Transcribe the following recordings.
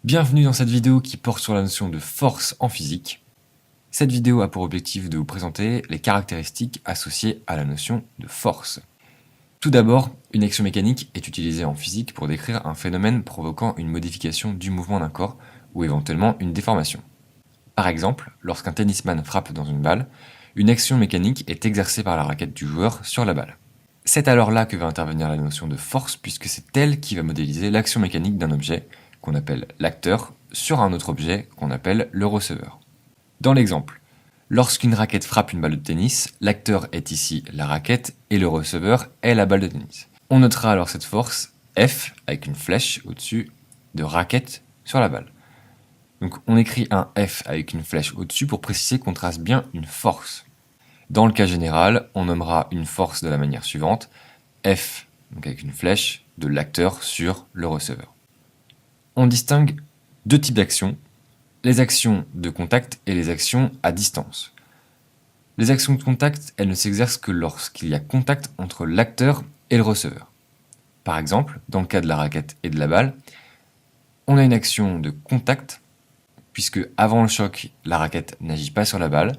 Bienvenue dans cette vidéo qui porte sur la notion de force en physique. Cette vidéo a pour objectif de vous présenter les caractéristiques associées à la notion de force. Tout d'abord, une action mécanique est utilisée en physique pour décrire un phénomène provoquant une modification du mouvement d'un corps ou éventuellement une déformation. Par exemple, lorsqu'un tennisman frappe dans une balle, une action mécanique est exercée par la raquette du joueur sur la balle. C'est alors là que va intervenir la notion de force puisque c'est elle qui va modéliser l'action mécanique d'un objet qu'on appelle l'acteur sur un autre objet qu'on appelle le receveur. Dans l'exemple, lorsqu'une raquette frappe une balle de tennis, l'acteur est ici la raquette et le receveur est la balle de tennis. On notera alors cette force F avec une flèche au-dessus de raquette sur la balle. Donc on écrit un F avec une flèche au-dessus pour préciser qu'on trace bien une force. Dans le cas général, on nommera une force de la manière suivante, F, donc avec une flèche, de l'acteur sur le receveur. On distingue deux types d'actions, les actions de contact et les actions à distance. Les actions de contact, elles ne s'exercent que lorsqu'il y a contact entre l'acteur et le receveur. Par exemple, dans le cas de la raquette et de la balle, on a une action de contact, puisque avant le choc, la raquette n'agit pas sur la balle.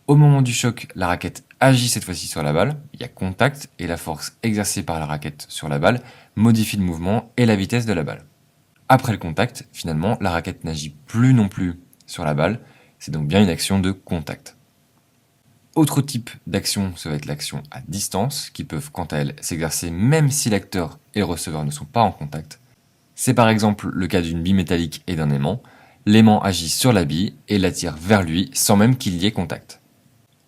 Au moment du choc, la raquette agit cette fois-ci sur la balle, il y a contact et la force exercée par la raquette sur la balle modifie le mouvement et la vitesse de la balle. Après le contact, finalement, la raquette n'agit plus non plus sur la balle, c'est donc bien une action de contact. Autre type d'action, ça va être l'action à distance, qui peuvent quant à elles s'exercer même si l'acteur et le receveur ne sont pas en contact. C'est par exemple le cas d'une bille métallique et d'un aimant. L'aimant agit sur la bille et l'attire vers lui sans même qu'il y ait contact.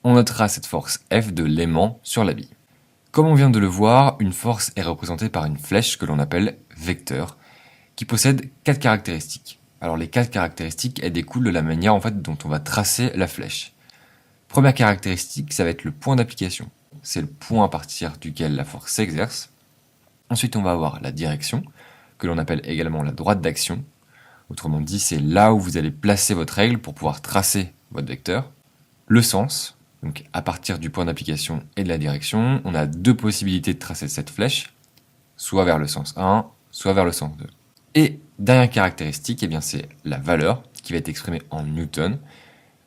On notera cette force F de l'aimant sur la bille. Comme on vient de le voir, une force est représentée par une flèche que l'on appelle vecteur, qui possède 4 caractéristiques. Alors les 4 caractéristiques, elles découlent de la manière dont on va tracer la flèche. Première caractéristique, ça va être le point d'application. C'est le point à partir duquel la force s'exerce. Ensuite, on va avoir la direction, que l'on appelle également la droite d'action. Autrement dit, c'est là où vous allez placer votre règle pour pouvoir tracer votre vecteur. Le sens, donc à partir du point d'application et de la direction, on a 2 possibilités de tracer cette flèche, soit vers le sens 1, soit vers le sens 2. Et dernière caractéristique, c'est la valeur qui va être exprimée en newton.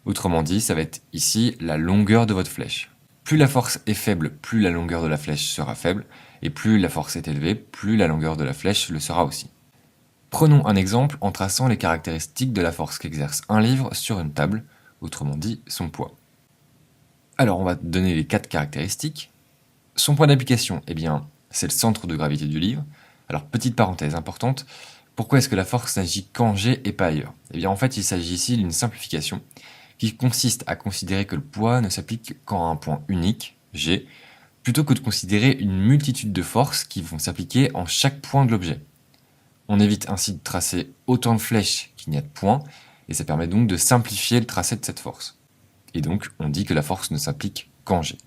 Autrement dit, ça va être ici la longueur de votre flèche. Plus la force est faible, plus la longueur de la flèche sera faible, et plus la force est élevée, plus la longueur de la flèche le sera aussi. Prenons un exemple en traçant les caractéristiques de la force qu'exerce un livre sur une table, autrement dit son poids. Alors on va donner les 4 caractéristiques. Son point d'application, c'est le centre de gravité du livre. Alors petite parenthèse importante, pourquoi est-ce que la force n'agit qu'en G et pas ailleurs ? En fait il s'agit ici d'une simplification qui consiste à considérer que le poids ne s'applique qu'en un point unique, G, plutôt que de considérer une multitude de forces qui vont s'appliquer en chaque point de l'objet. On évite ainsi de tracer autant de flèches qu'il n'y a de points, et ça permet donc de simplifier le tracé de cette force. Et donc, on dit que la force ne s'applique qu'en G.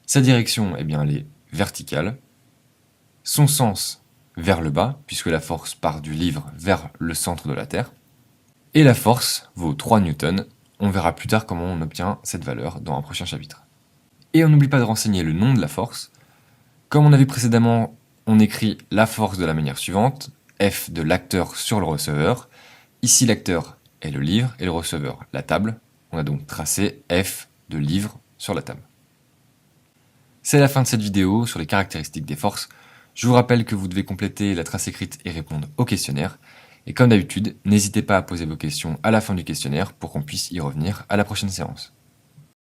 Sa direction, elle est verticale. Son sens, vers le bas, puisque la force part du livre vers le centre de la Terre. Et la force vaut 3 newtons. On verra plus tard comment on obtient cette valeur dans un prochain chapitre. Et on n'oublie pas de renseigner le nom de la force. Comme on a vu précédemment, on écrit la force de la manière suivante, F de l'acteur sur le receveur. Ici, l'acteur est le livre et le receveur, la table. On a donc tracé F de livre sur la table. C'est la fin de cette vidéo sur les caractéristiques des forces. Je vous rappelle que vous devez compléter la trace écrite et répondre au questionnaire. Et comme d'habitude, n'hésitez pas à poser vos questions à la fin du questionnaire pour qu'on puisse y revenir à la prochaine séance.